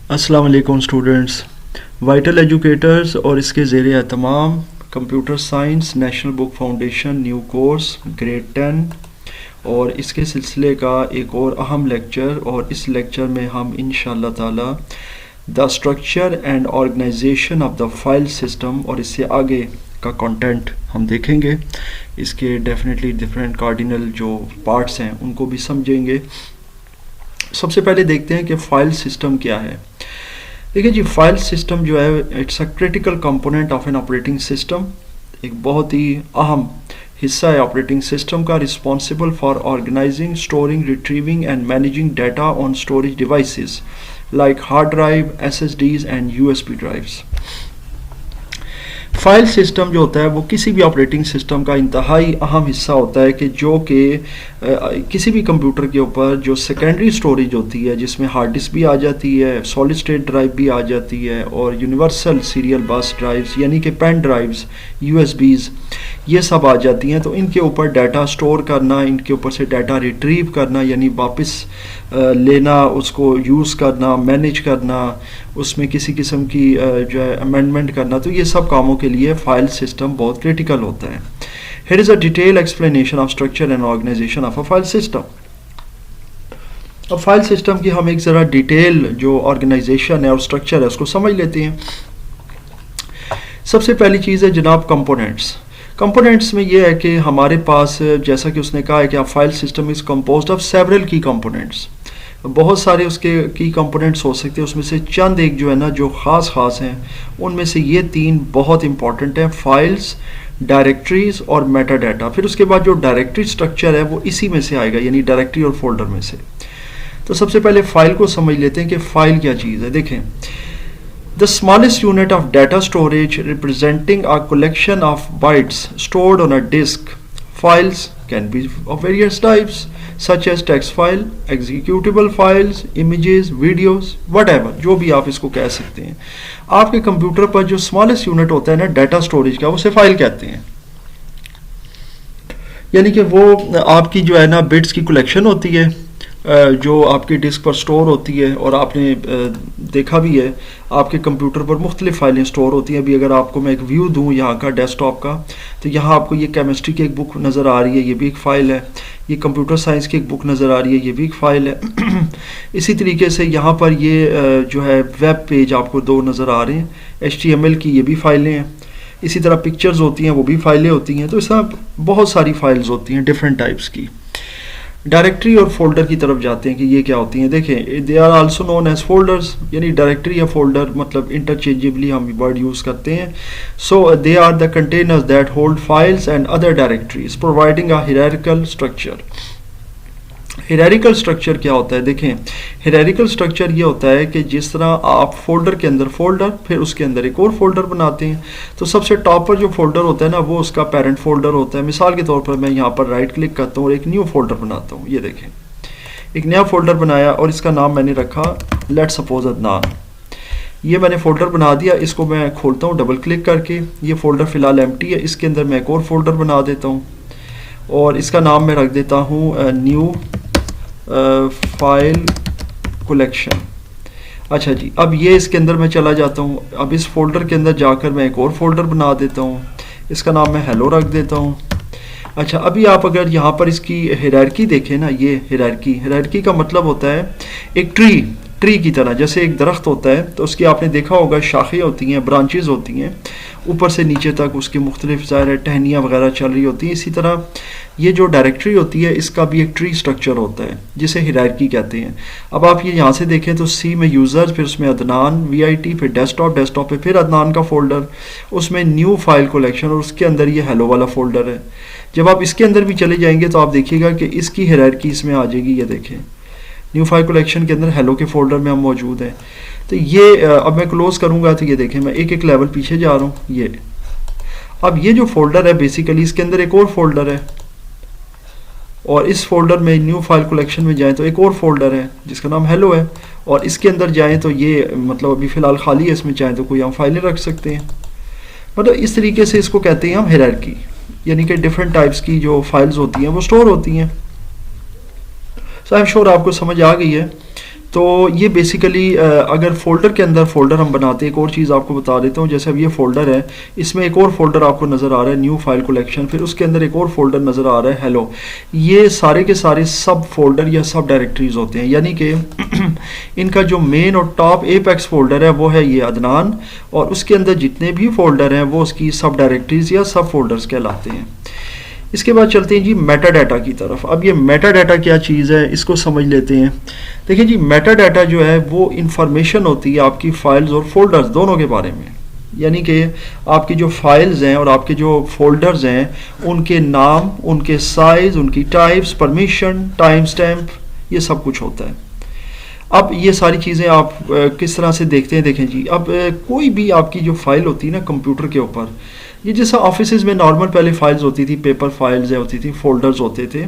अस्सलाम वालेकुम students. Vital educators और इसके ज़ेर एहतमाम computer science national book foundation new course grade 10 और इसके सिलसिले का एक और अहम लेक्चर, और इस लेक्चर में हम इंशाअल्लाह ताला the structure and organisation of the file system और इससे आगे का कंटेंट हम देखेंगे। इसके डेफिनेटली डिफरेंट कार्डिनल जो पार्ट्स हैं उनको भी समझेंगे। सबसे पहले देखते हैं कि फ़ाइल सिस्टम क्या है। देखिए जी, फाइल सिस्टम जो है it's a critical component of an operating system, एक बहुत ही अहम हिस्सा है ऑपरेटिंग सिस्टम का, responsible for organising, storing, retrieving and managing data on storage devices like hard drive, SSDs and USB drives. File system जो होता है वो किसी भी ऑपरेटिंग सिस्टम का इंतहाई अहम हिस्सा होता है कि जो कि किसी भी कंप्यूटर के ऊपर जो सेकेंडरी स्टोरेज होती है, जिसमें हार्ड डिस्क भी आ जाती है, सॉलिड स्टेट ड्राइव भी आ जाती है और यूनिवर्सल सीरियल बस ड्राइव्स यानी कि पेन ड्राइव्स, यूएसबीज़, ये सब आ जाती हैं। तो इनके ऊपर डाटा स्टोर करना, इनके ऊपर से डाटा रिट्रीव करना यानी वापस लेना, उसको यूज़ करना, मैनेज करना, उसमें किसी किस्म की जो है अमेंडमेंट करना, तो ये सब कामों के लिए फ़ाइल सिस्टम बहुत क्रिटिकल होता है। Here is a detail explanation of structure and organisation of a file system. अब फाइल सिस्टम की हम एक ज़रा डिटेल जो ऑर्गेनाइजेशन है और स्ट्रक्चर है उसको समझ लेते हैं। सबसे पहली चीज़ है जनाब कंपोनेंट्स। कंपोनेंट्स में ये है कि हमारे पास, जैसा कि उसने कहा है कि a file system is composed of several key components, बहुत सारे उसके की कंपोनेंट्स हो सकते हैं। उसमें से चंद एक जो है ना जो ख़ास हैं, उनमें से ये तीन बहुत इंपॉर्टेंट हैं: फाइल्स, डायरेक्टरीज और मेटा डाटा। फिर उसके बाद जो डायरेक्टरी स्ट्रक्चर है वो इसी में से आएगा, यानी डायरेक्टरी और फोल्डर में से। तो सबसे पहले फ़ाइल को समझ लेते हैं कि फ़ाइल क्या चीज़ है। देखें, the smallest unit of data storage representing a collection of bytes stored on a disk. Files can be of various types such as text file, executable files, images, videos, whatever, जो भी आप इसको कह सकते हैं। आपके कंप्यूटर पर जो स्मॉलेस्ट यूनिट होता है ना डाटा स्टोरेज का, उसे फाइल कहते हैं। यानी कि वो आपकी जो है ना बिट्स की कलेक्शन होती है जो आपकी डिस्क पर स्टोर होती है। और आपने देखा भी है आपके कंप्यूटर पर मुख्तलिफ फाइलें स्टोर होती हैं। अभी अगर आपको मैं एक व्यू दूं यहाँ का डेस्कटॉप का, तो यहाँ आपको ये केमिस्ट्री की एक बुक नज़र आ रही है, ये भी एक फ़ाइल है। ये कंप्यूटर साइंस की एक बुक नज़र आ रही है, ये भी एक फ़ाइल है। इसी तरीके से यहाँ पर ये जो है वेब पेज आपको दो नज़र आ रहे हैं, HTML की, ये भी फ़ाइलें हैं। इसी तरह पिक्चर्स होती हैं, वो भी फ़ाइलें होती हैं। तो इस तरह बहुत सारी फाइल्स होती हैं डिफरेंट टाइप्स की। डायरेक्टरी और फोल्डर की तरफ जाते हैं कि ये क्या होती हैं। देखें, they are also known as folders, यानी डायरेक्टरी या फोल्डर मतलब इंटरचेंजेबली हम वर्ड यूज़ करते हैं। So they are the containers that hold files and other directories providing a hierarchical structure. Hierarchical structure क्या होता है? देखें, हायरार्किकल स्ट्रक्चर ये होता है कि जिस तरह आप फोल्डर के अंदर फोल्डर, फिर उसके अंदर एक और फोल्डर बनाते हैं, तो सबसे टॉप पर जो फोल्डर होता है ना वो उसका पेरेंट फोल्डर होता है। मिसाल के तौर पर मैं यहाँ पर राइट क्लिक करता हूँ और एक न्यू फोल्डर बनाता हूँ। ये देखें, एक नया फोल्डर बनाया और इसका नाम मैंने रखा लेट्स सपोज अदनान। ये मैंने फोल्डर बना दिया, इसको मैं खोलता हूँ डबल क्लिक करके। ये फोल्डर फ़िलहाल एम्प्टी है, इसके अंदर मैं एक और फोल्डर बना देता हूँ और इसका नाम मैं रख देता हूँ न्यू फाइल कलेक्शन। अच्छा जी, अब ये इसके अंदर मैं चला जाता हूँ। अब इस फोल्डर के अंदर जाकर मैं एक और फोल्डर बना देता हूँ, इसका नाम मैं हेलो रख देता हूँ। अच्छा, अभी आप अगर यहाँ पर इसकी हायरार्की देखें ना, ये हायरार्की का मतलब होता है एक ट्री की तरह। जैसे एक दरख्त होता है तो उसकी आपने देखा होगा शाखें होती हैं, ब्रांचेज होती हैं, ऊपर से नीचे तक उसकी मुख्तलिफ ज़ाहिर टहनियाँ वगैरह चल रही होती हैं। इसी तरह ये जो डायरेक्टरी होती है इसका भी एक ट्री स्ट्रक्चर होता है जिसे हायरार्की कहते हैं। अब आप ये यहाँ से देखें तो सी में यूज़र्स, फिर उसमें अदनान VIT, फिर डेस्कटॉप पे फिर अदनान का फोल्डर, उसमें न्यू फाइल कलेक्शन और उसके अंदर ये हेलो वाला फोल्डर है। जब आप इसके अंदर भी चले जाएंगे तो आप देखिएगा कि इसकी हायरार्की इसमें आ जाएगी। ये देखें, न्यू फाइल कलेक्शन के अंदर हेलो के फोल्डर में हम मौजूद हैं। तो ये अब मैं क्लोज करूँगा तो ये देखें मैं एक एक लेवल पीछे जा रहा हूँ। ये अब ये जो फोल्डर है बेसिकली इसके अंदर एक और फोल्डर है और इस फोल्डर में न्यू फाइल कलेक्शन में जाएं तो एक और फोल्डर है जिसका नाम हेलो है और इसके अंदर जाएं तो ये मतलब अभी फ़िलहाल खाली है, इसमें चाहें तो कोई हम फाइलें रख सकते हैं। मतलब इस तरीके से इसको कहते हैं हम हायरार्की, यानी कि डिफरेंट टाइप्स की जो फाइल्स होती हैं वो स्टोर होती हैं। सो आई एम श्योर आपको समझ आ गई है तो ये बेसिकली अगर फोल्डर के अंदर फोल्डर हम बनाते हैं, एक और चीज़ आपको बता देता हूँ। जैसे अब ये फोल्डर है, इसमें एक और फोल्डर आपको नज़र आ रहा है न्यू फाइल कलेक्शन, फिर उसके अंदर एक और फोल्डर नज़र आ रहा है हेलो। ये सारे के सारे सब फोल्डर या सब डायरेक्टरीज होते हैं, यानी कि इनका जो मेन और टॉप एपेक्स फोल्डर है वो है ये अदनान, और उसके अंदर जितने भी फोल्डर हैं वो उसकी सब डायरेक्टरीज या सब फोल्डर्स कहलाते हैं। इसके बाद चलते हैं जी मेटा डाटा की तरफ। अब ये मेटा डाटा क्या चीज़ है इसको समझ लेते हैं। देखिए जी, मेटा डाटा जो है वो इंफॉर्मेशन होती है आपकी फाइल्स और फोल्डर्स दोनों के बारे में, यानी कि आपकी जो फाइल्स हैं और आपके जो फोल्डर्स हैं उनके नाम, उनके साइज, उनकी टाइप्स, परमिशन, टाइम स्टैम्प, ये सब कुछ होता है। अब ये सारी चीज़ें आप किस तरह से देखते हैं, देखें जी। अब कोई भी आपकी जो फाइल होती है ना कंप्यूटर के ऊपर, ये जैसा ऑफिस में नॉर्मल पहले फाइल्स होती थी, पेपर फाइल्स होती थी, फोल्डर्स होते थे,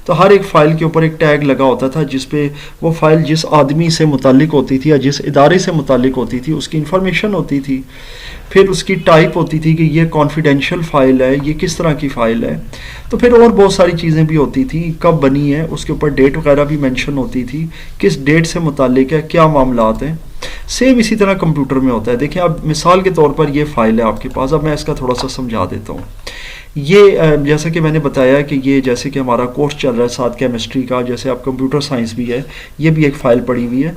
तो हर एक फ़ाइल के ऊपर एक टैग लगा होता था जिस पे वो फाइल जिस आदमी से मुतालिक होती थी या जिस इदारे से मुतालिक होती थी उसकी इंफॉर्मेशन होती थी। फिर उसकी टाइप होती थी कि ये कॉन्फिडेंशियल फ़ाइल है, ये किस तरह की फ़ाइल है। तो फिर और बहुत सारी चीज़ें भी होती थी, कब बनी है उसके ऊपर डेट वगैरह भी मेंशन होती थी, किस डेट से मुतालिक है, क्या मामलात हैं। सेम इसी तरह कंप्यूटर में होता है। देखिए अब मिसाल के तौर पर ये फ़ाइल है आपके पास, अब मैं इसका थोड़ा सा समझा देता हूँ। ये जैसा कि मैंने बताया कि ये जैसे कि हमारा कोर्स चल रहा है साथ केमिस्ट्री का, जैसे आप कंप्यूटर साइंस भी है, ये भी एक फ़ाइल पड़ी हुई है।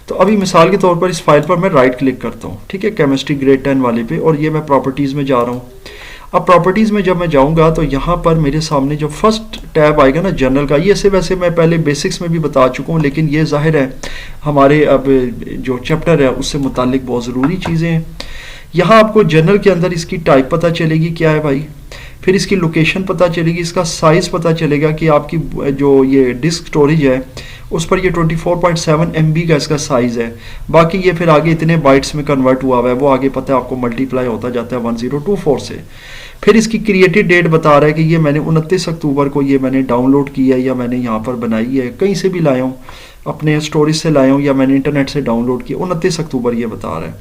तो अभी मिसाल के तौर पर इस फाइल पर मैं राइट क्लिक करता हूँ, ठीक है, केमिस्ट्री ग्रेड 10 वाले पे, और ये मैं प्रॉपर्टीज़ में जा रहा हूँ। अब प्रॉपर्टीज़ में जब मैं जाऊंगा तो यहाँ पर मेरे सामने जो फर्स्ट टैब आएगा ना जनरल का, ये से वैसे मैं पहले बेसिक्स में भी बता चुका हूँ, लेकिन ये जाहिर है हमारे अब जो चैप्टर है उससे मुतालिक बहुत ज़रूरी चीज़ें हैं। यहाँ आपको जनरल के अंदर इसकी टाइप पता चलेगी क्या है भाई, फिर इसकी लोकेशन पता चलेगी, इसका साइज़ पता चलेगा कि आपकी जो ये डिस्क स्टोरेज है उस पर ये 24.7 MB का इसका साइज़ है। बाकी ये फिर आगे इतने बाइट्स में कन्वर्ट हुआ हुआ है, वो आगे पता है आपको मल्टीप्लाई होता जाता है 1024 से। फिर इसकी क्रिएटेड डेट बता रहा है कि ये मैंने 29 अक्टूबर को ये मैंने डाउनलोड किया है या मैंने यहाँ पर बनाई है, कहीं से भी लाया हूँ, अपने स्टोरेज से लाया हूँ या मैंने इंटरनेट से डाउनलोड किया, 29 अक्टूबर ये बता रहा है।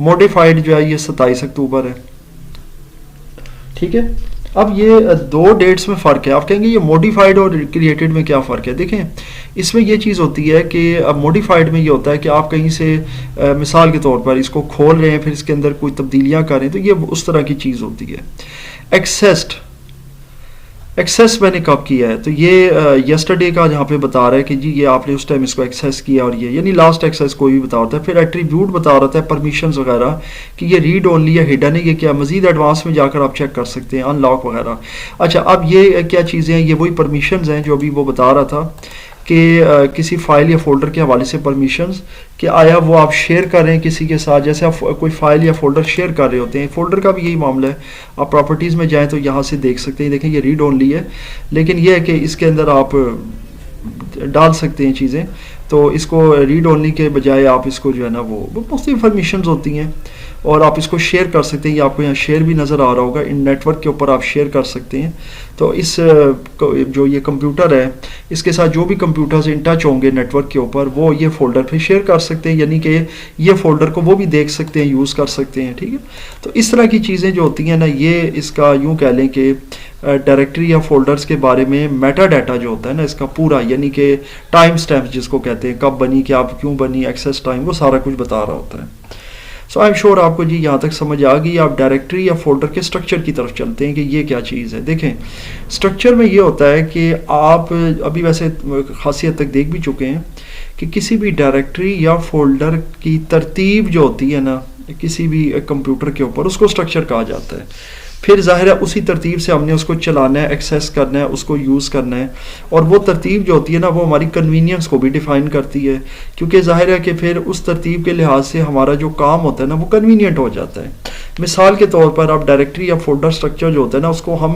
मॉडिफाइड जो है ये 27 अक्टूबर है, ठीक है। अब ये दो डेट्स में फ़र्क है। आप कहेंगे ये मॉडिफाइड और क्रिएटेड में क्या फ़र्क है। देखें इसमें ये चीज़ होती है कि अब मॉडिफाइड में ये होता है कि आप कहीं से मिसाल के तौर पर इसको खोल रहे हैं, फिर इसके अंदर कोई तब्दीलियाँ करें, तो ये उस तरह की चीज़ होती है। एक्सेस मैंने कब किया है, तो ये यस्टरडे का जहाँ पे बता रहा है कि जी ये आपने उस टाइम इसको एक्सेस किया, और ये यानी लास्ट एक्सेस कोई भी बता रहा है। फिर एट्रीब्यूट बता रहा है, परमिशंस वगैरह कि ये रीड ओनली या हिडन है, ये क्या मजीद एडवांस में जाकर आप चेक कर सकते हैं, अनलॉक वगैरह। अच्छा अब ये क्या चीज़ें हैं, ये वही परमिशंस हैं जो अभी वो बता रहा था कि किसी फाइल या फोल्डर के हवाले से परमिशंस कि आया वो आप शेयर कर रहे हैं किसी के साथ, जैसे आप कोई फाइल या फोल्डर शेयर कर रहे होते हैं। फोल्डर का भी यही मामला है, आप प्रॉपर्टीज़ में जाएं तो यहाँ से देख सकते हैं। देखें ये रीड ओनली है, लेकिन यह है कि इसके अंदर आप डाल सकते हैं चीज़ें, तो इसको रीड ओनली के बजाय आप इसको जो है ना वो बहुत सी इंफॉर्मेशन होती हैं और आप इसको शेयर कर सकते हैं। ये आपको यहाँ शेयर भी नज़र आ रहा होगा, इन नेटवर्क के ऊपर आप शेयर कर सकते हैं। तो इस जो ये कंप्यूटर है इसके साथ जो भी कंप्यूटर्स इन टच होंगे नेटवर्क के ऊपर वो ये फ़ोल्डर पे शेयर कर सकते हैं, यानी कि ये फ़ोल्डर को वो भी देख सकते हैं, यूज़ कर सकते हैं, ठीक है। तो इस तरह की चीज़ें जो होती हैं ना, ये इसका यूँ कह लें कि डायरेक्टरी या फोल्डर्स के बारे में मेटा डाटा जो होता है ना इसका पूरा, यानी कि टाइम स्टैम्प जिसको कहते हैं, कब बनी, क्या क्यों बनी, एक्सेस टाइम, वो सारा कुछ बता रहा होता है। सो आई एम श्योर आपको जी यहाँ तक समझ आ गई। आप डायरेक्टरी या फोल्डर के स्ट्रक्चर की तरफ चलते हैं कि ये क्या चीज़ है। देखें स्ट्रक्चर में ये होता है कि आप अभी वैसे खासी हद तक देख भी चुके हैं कि किसी भी डायरेक्टरी या फोल्डर की तरतीब जो होती है ना किसी भी कंप्यूटर के ऊपर, उसको स्ट्रक्चर कहा जाता है। फिर ज़ाहिर है उसी तरतीब से हमने उसको चलाना है, एक्सेस करना है, उसको यूज़ करना है, और वो तरतीब जो होती है ना वो हमारी कन्वीनियंस को भी डिफ़ाइन करती है, क्योंकि ज़ाहिर है कि फिर उस तरतीब के लिहाज से हमारा जो काम होता है ना वो कन्वीनियंट हो जाता है। मिसाल के तौर पर आप डायरेक्टरी या फोल्डर स्ट्रक्चर जो होता है ना उसको हम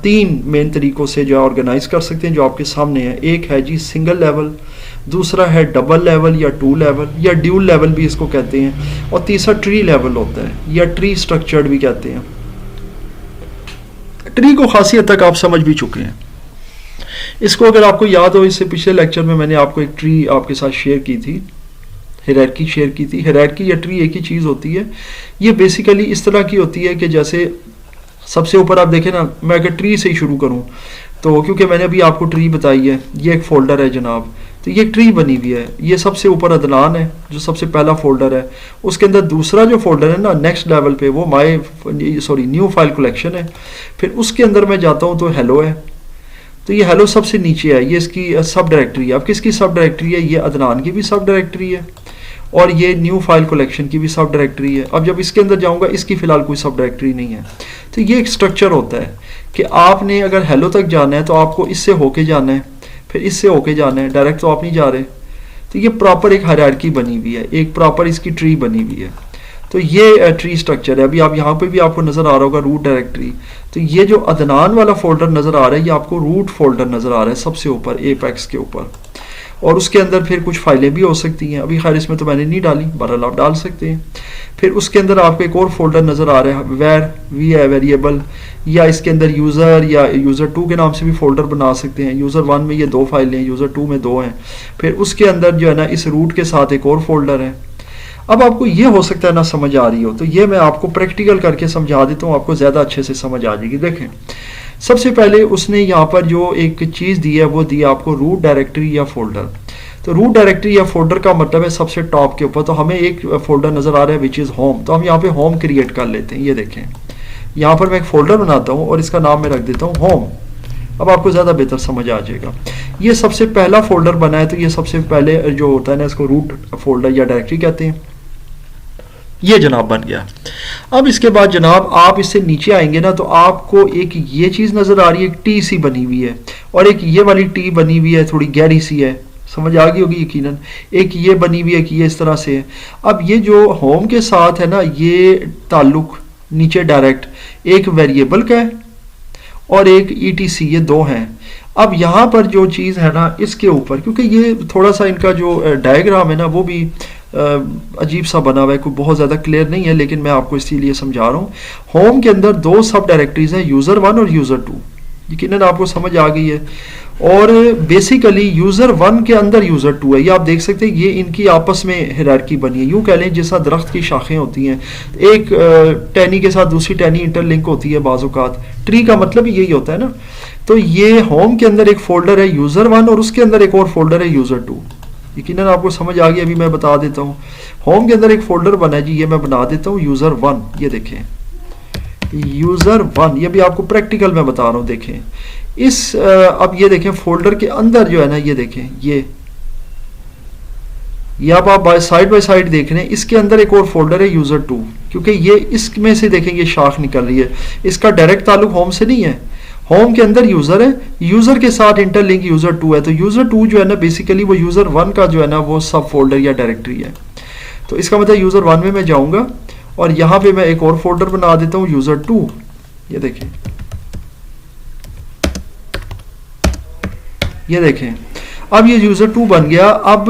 3 मेन तरीक़ों से जो है ऑर्गेनाइज़ कर सकते हैं जो आपके सामने है। एक है जी सिंगल लेवल, दूसरा है डबल लेवल या 2 लेवल या ड्यूल लेवल भी इसको कहते हैं, और तीसरा ट्री लेवल होता है या ट्री स्ट्रक्चर्ड भी कहते हैं। ट्री को खासी हद तक आप समझ भी चुके हैं। इसको अगर आपको याद हो, इससे पिछले लेक्चर में मैंने आपको एक ट्री आपके साथ शेयर की थी, हायरार्की शेयर की थी। हायरार्की या ट्री एक ही चीज़ होती है। ये बेसिकली इस तरह की होती है कि जैसे सबसे ऊपर आप देखें ना, मैं अगर ट्री से ही शुरू करूं तो क्योंकि मैंने अभी आपको ट्री बताई है, ये एक फोल्डर है जनाब, तो ये ट्री बनी हुई है, ये सबसे ऊपर अदनान है जो सबसे पहला फोल्डर है। उसके अंदर दूसरा जो फोल्डर है ना नेक्स्ट लेवल पे वो न्यू फाइल कलेक्शन है। फिर उसके अंदर मैं जाता हूँ तो हेलो है, तो ये हेलो सबसे नीचे है, ये इसकी सब डायरेक्टरी है। अब किसकी सब डायरेक्टरी है? ये अदनान की भी सब डायरेक्टरी है और ये न्यू फाइल कलेक्शन की भी सब डायरेक्टरी है। अब जब इसके अंदर जाऊंगा इसकी फ़िलहाल कोई सब डायरेक्टरी नहीं है। तो ये एक स्ट्रक्चर होता है कि आपने अगर हेलो तक जाना है तो आपको इससे होके जाना है, फिर इससे होके जाना है, डायरेक्ट तो आप नहीं जा रहे। तो ये प्रॉपर एक हायरार्की बनी हुई है, एक प्रॉपर इसकी ट्री बनी हुई है। तो ये ट्री स्ट्रक्चर है। अभी आप यहाँ पे भी आपको नज़र आ रहा होगा रूट डायरेक्टरी। तो ये जो अदनान वाला फोल्डर नज़र आ रहा है ये आपको रूट फोल्डर नज़र आ रहा है सबसे ऊपर एपेक्स के ऊपर, और उसके अंदर फिर कुछ फाइलें भी हो सकती हैं। अभी खैर इसमें तो मैंने नहीं डाली, बहरहाल आप डाल सकते हैं। फिर उसके अंदर आपको एक और फोल्डर नज़र आ रहा है वेर वी है वेरिएबल, या इसके अंदर यूज़र या यूज़र 2 के नाम से भी फोल्डर बना सकते हैं। यूज़र 1 में ये 2 फाइलें हैं, यूज़र 2 में 2 हैं। फिर उसके अंदर जो है ना इस रूट के साथ एक और फोल्डर है। अब आपको ये हो सकता है ना समझ आ रही हो, तो ये मैं आपको प्रैक्टिकल करके समझा देता हूँ, आपको ज़्यादा अच्छे से समझ आ जाएगी। देखें, सबसे पहले उसने यहाँ पर जो एक चीज़ दी है वो दी है आपको रूट डायरेक्टरी या फोल्डर। तो रूट डायरेक्टरी या फोल्डर का मतलब है सबसे टॉप के ऊपर। तो हमें एक फोल्डर नज़र आ रहा है विच इज़ होम, तो हम यहाँ पे होम क्रिएट कर लेते हैं। ये देखें, यहाँ पर मैं एक फोल्डर बनाता हूँ और इसका नाम मैं रख देता हूँ होम। अब आपको ज़्यादा बेहतर समझ आ जाएगा। ये सबसे पहला फोल्डर बना है, तो ये सबसे पहले जो होता है ना इसको रूट फोल्डर या डायरेक्टरी कहते हैं। ये जनाब बन गया। अब इसके बाद जनाब आप इससे नीचे आएंगे ना तो आपको एक ये चीज़ नज़र आ रही है, एक टी सी बनी हुई है, और एक ये वाली टी बनी हुई है, थोड़ी गहरी सी है, समझ आ गई होगी यकीनन। एक ये बनी हुई है कि ये इस तरह से है। अब ये जो होम के साथ है ना ये ताल्लुक नीचे डायरेक्ट एक वेरिएबल का है और एक ETC, ये 2 हैं। अब यहाँ पर जो चीज़ है ना इसके ऊपर, क्योंकि ये थोड़ा सा इनका जो डायग्राम है ना वो भी अजीब सा बना हुआ है, कोई बहुत ज़्यादा क्लियर नहीं है, लेकिन मैं आपको इसीलिए समझा रहा हूँ। होम के अंदर 2 सब डायरेक्टरीज हैं, यूज़र 1 और यूज़र 2। यकीनन आपको समझ आ गई है। और बेसिकली यूज़र 1 के अंदर यूज़र 2 है। ये आप देख सकते हैं, ये इनकी आपस में हायरार्की बनी है। यूँ कह लें जैसा दरख्त की शाखें होती हैं, एक टहनी के साथ दूसरी टहनी इंटरलिंक होती है बाज़ औक़ात। ट्री का मतलब यही होता है ना। तो ये होम के अंदर एक फ़ोल्डर है यूज़र 1 और उसके अंदर एक और फोल्डर है यूज़र 2। यकीनन आपको समझ आ गई। अभी मैं बता देता हूँ, होम के अंदर एक फ़ोल्डर बना है जी, ये मैं बना देता हूँ यूज़र 1। ये देखें यूज़र 1, ये भी आपको प्रैक्टिकल में बता रहा हूँ। देखें इस अब ये देखें फोल्डर के अंदर जो है ना, ये देखें ये आप साइड बाय साइड देख रहे हैं, इसके अंदर एक और फोल्डर है यूज़र 2, क्योंकि ये इसमें से देखें ये शाख निकल रही है, इसका डायरेक्ट ताल्लुक होम से नहीं है। होम के अंदर यूज़र है, यूज़र के साथ इंटरलिंक यूज़र 2 है। तो यूज़र 2 जो है ना बेसिकली वो यूज़र 1 का जो है ना वो सब फोल्डर या डायरेक्टरी है। तो इसका मतलब यूज़र 1 में मैं जाऊँगा और यहाँ पे मैं एक और फोल्डर बना देता हूँ यूज़र 2। ये देखें, ये देखें अब ये यूज़र 2 बन गया। अब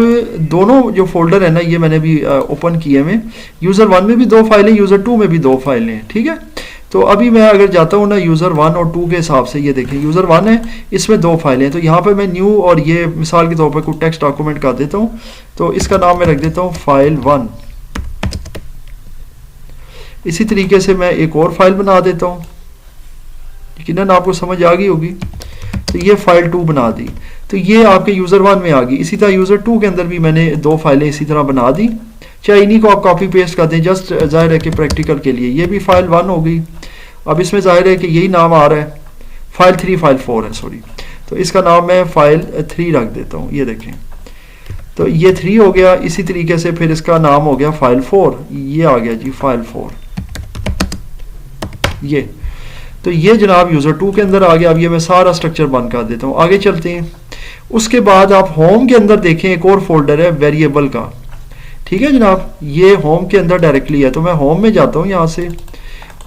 दोनों जो फोल्डर है ना ये मैंने भी ओपन किए में, यूज़र 1 में भी 2 फाइलें, यूज़र 2 में भी 2 फाइलें हैं, ठीक है। तो अभी मैं अगर जाता हूँ ना यूज़र 1 और 2 के हिसाब से, ये देखें यूज़र 1 है, इसमें 2 फाइलें हैं। तो यहाँ पे मैं न्यू और ये मिसाल के तौर पर कोई टेक्स्ट डॉक्यूमेंट कर देता हूँ, तो इसका नाम मैं रख देता हूँ फाइल 1। इसी तरीके से मैं एक और फाइल बना देता हूँ, यकीनन आपको समझ आ गई होगी। तो ये फाइल 2 बना दी, तो ये आपके यूज़र 1 में आ गई। इसी तरह यूज़र 2 के अंदर भी मैंने 2 फाइलें इसी तरह बना दी। चाहे इन्हीं को आप कॉपी पेस्ट कर दें, जस्ट जाहिर है कि प्रैक्टिकल के लिए। ये भी फाइल 1 हो गई। अब इसमें जाहिर है कि यही नाम आ रहा है, फाइल 3 फाइल 4 है, सॉरी। तो इसका नाम मैं फाइल 3 रख देता हूँ। ये देखें, तो ये 3 हो गया। इसी तरीके से फिर इसका नाम हो गया फाइल 4, ये आ गया जी फाइल 4। ये तो ये जनाब यूज़र 2 के अंदर आ गया। अब ये मैं सारा स्ट्रक्चर बंद कर देता हूँ। आगे चलते हैं। उसके बाद आप होम के अंदर देखें एक और फोल्डर है वेरिएबल का, ठीक है जनाब। ये होम के अंदर डायरेक्टली है। तो मैं होम में जाता हूँ यहाँ से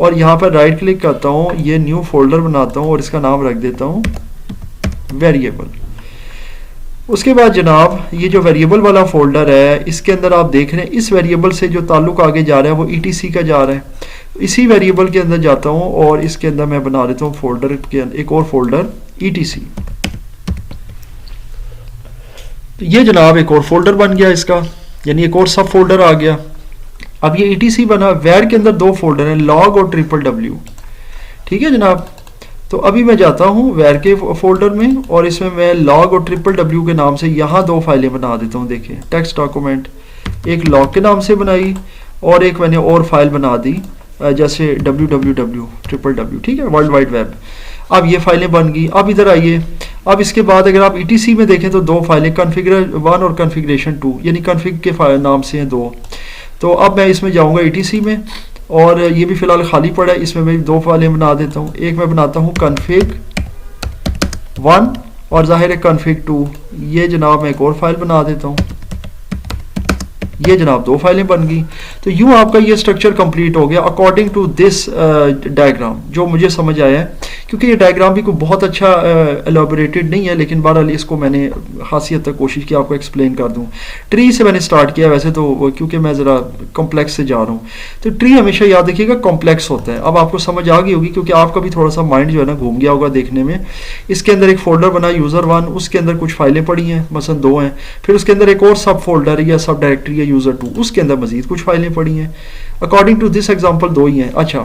और यहाँ पर राइट क्लिक करता हूँ, ये न्यू फोल्डर बनाता हूँ और इसका नाम रख देता हूँ वेरिएबल। उसके बाद जनाब ये जो वेरिएबल वाला फोल्डर है इसके अंदर आप देख रहे हैं इस वेरिएबल से जो ताल्लुक आगे जा रहा है वो ETC का जा रहा है। इसी वेरिएबल के अंदर जाता हूँ और इसके अंदर मैं बना देता हूँ फोल्डर के एक और फोल्डर ETC। तो ये जनाब एक और फोल्डर बन गया इसका, यानी एक और सब फोल्डर आ गया। अब ये ETC बना। वेर के अंदर 2 फोल्डर हैं, लॉग और ट्रिपल W, ठीक है जनाब। तो अभी मैं जाता हूँ वेयर के फोल्डर में और इसमें मैं लॉग और ट्रिपल डब्ल्यू के नाम से यहाँ दो फाइलें बना देता हूँ। देखिए टेक्स्ट डॉक्यूमेंट एक लॉग के नाम से बनाई और एक मैंने और फाइल बना दी जैसे www ट्रिपल डब्ल्यू, ठीक है, वर्ल्ड वाइड वेब। अब ये फाइलें बन गई। अब इधर आइए, अब इसके बाद अगर आप ETC में देखें तो दो फाइलें कॉन्फ़िगर 1 और कॉन्फ़िगरेशन 2 यानी कॉन्फ़िग के नाम से हैं दो। तो अब मैं इसमें जाऊंगा ETC में और ये भी फ़िलहाल खाली पड़ा है, इसमें मैं दो फाइलें बना देता हूँ। एक मैं बनाता हूँ कॉन्फ़िग 1 और ज़ाहिर है कॉन्फ़िग 2। ये जनाब मैं एक और फाइल बना देता हूँ। ये जनाब दो फाइलें बन गई। तो यूँ आपका ये स्ट्रक्चर कंप्लीट हो गया अकॉर्डिंग टू दिस डायग्राम, जो मुझे समझ आया है। क्योंकि ये डायग्राम भी कोई बहुत अच्छा एलोबरेटेड नहीं है, लेकिन बहरहाल इसको मैंने खासी हद तक कोशिश की आपको एक्सप्लेन कर दूं। ट्री से मैंने स्टार्ट किया वैसे तो, क्योंकि मैं ज़रा कॉम्प्लेक्स से जा रहा हूँ। तो ट्री हमेशा याद रखिएगा कॉम्प्लेक्स होता है। अब आपको समझ आ गई होगी क्योंकि आपका भी थोड़ा सा माइंड जो है ना घूम गया होगा देखने में। इसके अंदर एक फोल्डर बना user1, उसके अंदर कुछ फाइलें पड़ी हैं, मसलन दो हैं। फिर उसके अंदर एक और सब फोल्डर या सब डायरेक्टरी है user2, उसके अंदर मजीद कुछ फाइलें पड़ी हैं। अकॉर्डिंग टू दिस एग्जांपल दो ही हैं। अच्छा,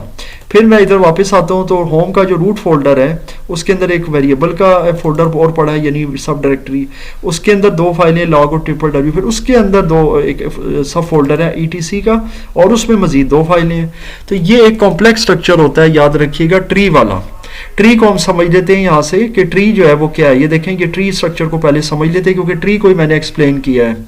फिर मैं इधर वापस आता हूँ तो होम का जो रूट फोल्डर है उसके अंदर एक वेरिएबल का फोल्डर और पड़ा है यानी सब डायरेक्टरी, उसके अंदर दो फाइलें लॉग और ट्रिपल डब्ल्यू, फिर उसके अंदर दो एक सब फोल्डर है ETC का और उसमें मजीद दो फाइलें हैं। तो ये एक कॉम्प्लेक्स स्ट्रक्चर होता है, याद रखिएगा ट्री वाला। ट्री को हम समझ लेते हैं यहाँ से कि ट्री जो है वो क्या है। ये देखें ये ट्री स्ट्रक्चर को पहले समझ लेते हैं क्योंकि ट्री को ही मैंने एक्सप्लेन किया है।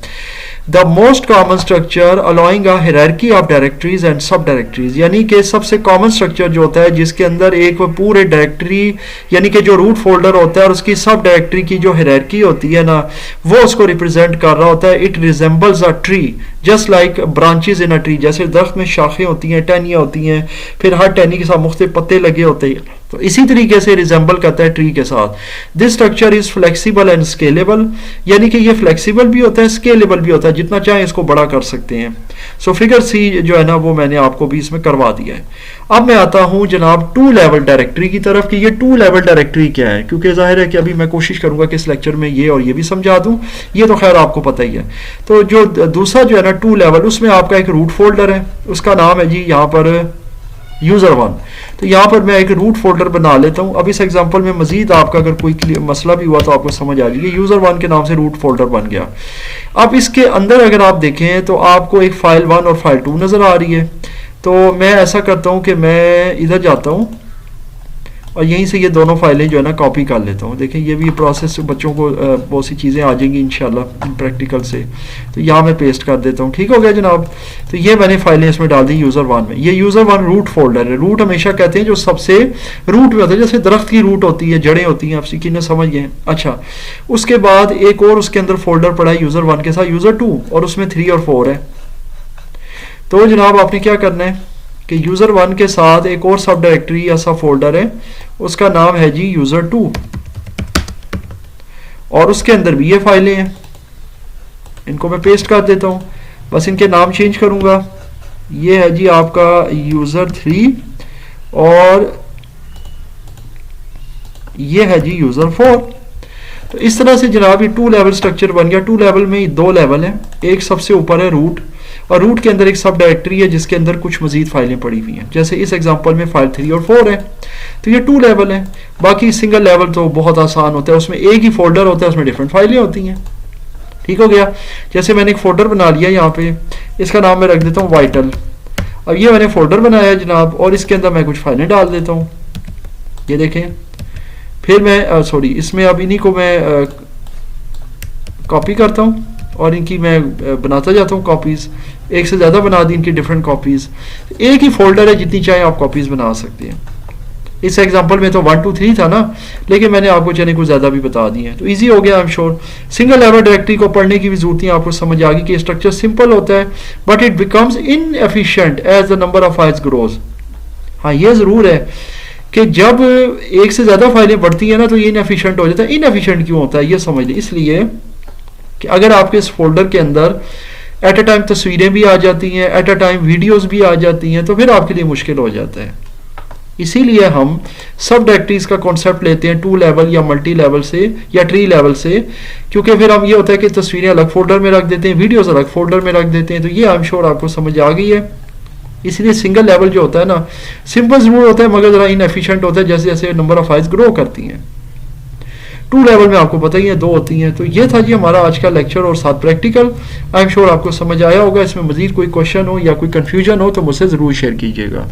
The most common structure allowing a hierarchy of directories and सब डायरेक्टरीज, यानी कि सबसे कॉमन स्ट्रक्चर जो होता है जिसके अंदर एक पूरे डायरेक्टरी यानी कि जो रूट फोल्डर होता है और उसकी सब डायरेक्टरी की जो हायरार्की होती है ना, वो उसको रिप्रेजेंट कर रहा होता है। It resembles a tree just like branches in a tree, जैसे दरख्त में शाखें होती हैं, टहनियाँ होती हैं, फिर हर टहनी के साथ मुख्तलिफ पत्ते लगे होते हैं, तो इसी तरीके से रिजेंबल करता है ट्री के साथ। This structure is flexible and scalable, यानी कि ये फ्लेक्सिबल भी होता है, स्केलेबल भी होता है, जितना चाहे इसको बड़ा कर सकते हैं। सो फिगर सी जो है ना वो मैंने आपको भी इसमें करवा दिया है। अब मैं आता हूं जनाब टू लेवल डायरेक्टरी की तरफ कि ये टू लेवल डायरेक्टरी क्या है, क्योंकि जाहिर है कि अभी मैं कोशिश करूंगा कि इस लेक्चर में ये और ये भी समझा दूं, ये तो खैर आपको पता ही है। तो जो दूसरा जो है ना टू लेवल, उसमें आपका एक रूट फोल्डर है, उसका नाम है जी यहाँ पर user1। तो यहाँ पर मैं एक रूट फोल्डर बना लेता हूँ। अब इस एग्जांपल में मजीद आपका अगर कोई मसला भी हुआ तो आपको समझ आ जाएगी। user1 के नाम से रूट फोल्डर बन गया। अब इसके अंदर अगर आप देखें तो आपको एक फाइल 1 और फाइल 2 नज़र आ रही है। तो मैं ऐसा करता हूँ कि मैं इधर जाता हूँ और यहीं से ये दोनों फाइलें जो है ना कॉपी कर लेता हूँ। देखें ये भी प्रोसेस बच्चों को बहुत सी चीज़ें आ जाएंगी इंशाल्लाह प्रैक्टिकल से। तो यहाँ मैं पेस्ट कर देता हूँ, ठीक हो गया जनाब। तो ये मैंने फाइलें इसमें डाल दी user1 में। ये user1 रूट फोल्डर है। रूट हमेशा कहते हैं जो सबसे रूट में होता है, जैसे दरख्त की रूट होती है, जड़ें होती हैं, आप सीखी ने समझ गए। अच्छा, उसके बाद एक और उसके अंदर फोल्डर पड़ा है user1 के साथ user2 और उसमें 3 और 4 है। तो जनाब आपने क्या करना है कि user1 के साथ एक और सब डायरेक्टरी या सब फोल्डर है, उसका नाम है जी user2 और उसके अंदर भी ये फाइलें हैं। इनको मैं पेस्ट कर देता हूँ, बस इनके नाम चेंज करूंगा। ये है जी आपका user3 और ये है जी user4। तो इस तरह से जनाब ये टू लेवल स्ट्रक्चर बन गया। टू लेवल में दो लेवल है, एक सबसे ऊपर है रूट और रूट के अंदर एक सब डायरेक्टरी है जिसके अंदर कुछ मजीद फाइलें पड़ी हुई हैं, जैसे इस एग्जांपल में फाइल 3 और 4 है। तो ये टू लेवल है। बाकी सिंगल लेवल तो बहुत आसान होता है, उसमें एक ही फोल्डर होता है, उसमें डिफरेंट फाइलें होती हैं, ठीक हो गया। जैसे मैंने एक फोल्डर बना लिया यहाँ पे, इसका नाम मैं रख देता हूँ वाइटल। अब ये मैंने फोल्डर बनाया है जनाब और इसके अंदर मैं कुछ फाइलें डाल देता हूँ, ये देखें। फिर मैं सॉरी इसमें अब इन्हीं को मैं कॉपी करता हूँ और इनकी मैं बनाता जाता हूँ कॉपीज़। एक से ज़्यादा बना दी इनकी डिफरेंट कॉपीज़। एक ही फोल्डर है, जितनी चाहे आप कॉपीज़ बना सकते हैं। इस एग्जांपल में तो 1 2 3 था ना, लेकिन मैंने आपको चने कुछ ज़्यादा भी बता दिए हैं, तो इजी हो गया I am sure. Single level directory को पढ़ने की भी जरूरत नहीं, आपको समझ आ गई कि स्ट्रक्चर सिंपल होता है but it becomes inefficient as the number of files grows. हाँ ये ज़रूर है कि जब एक से ज़्यादा फाइलें बढ़ती हैं ना तो ये इनएफिशिएंट हो जाता है। इनएफिशिएंट क्यों होता है ये समझ लें, इसलिए कि अगर आपके इस फोल्डर के अंदर एट अ टाइम तस्वीरें भी आ जाती हैं, एट अ टाइम वीडियोस भी आ जाती हैं, तो फिर आपके लिए मुश्किल हो जाता है। इसीलिए हम सब डायरेक्टरीज का कॉन्सेप्ट लेते हैं टू लेवल या मल्टी लेवल से या ट्री लेवल से, क्योंकि फिर हम ये होता है कि तस्वीरें अलग फोल्डर में रख देते हैं, वीडियोस अलग फोल्डर में रख देते हैं। तो ये आई एम श्योर आपको समझ आ गई है। इसलिए सिंगल लेवल जो होता है ना, सिंपल ज़रूर होता है मगर ज़रा इनएफिशिएंट होता है जैसे जैसे नंबर ऑफ फाइल्स ग्रो करती हैं। 2 लेवल में आपको पता ही है 2 होती हैं। तो ये था जी हमारा आज का लेक्चर और साथ प्रैक्टिकल। आई एम श्योर आपको समझ आया होगा। इसमें मज़ीद कोई क्वेश्चन हो या कोई कन्फ्यूजन हो तो मुझसे ज़रूर शेयर कीजिएगा।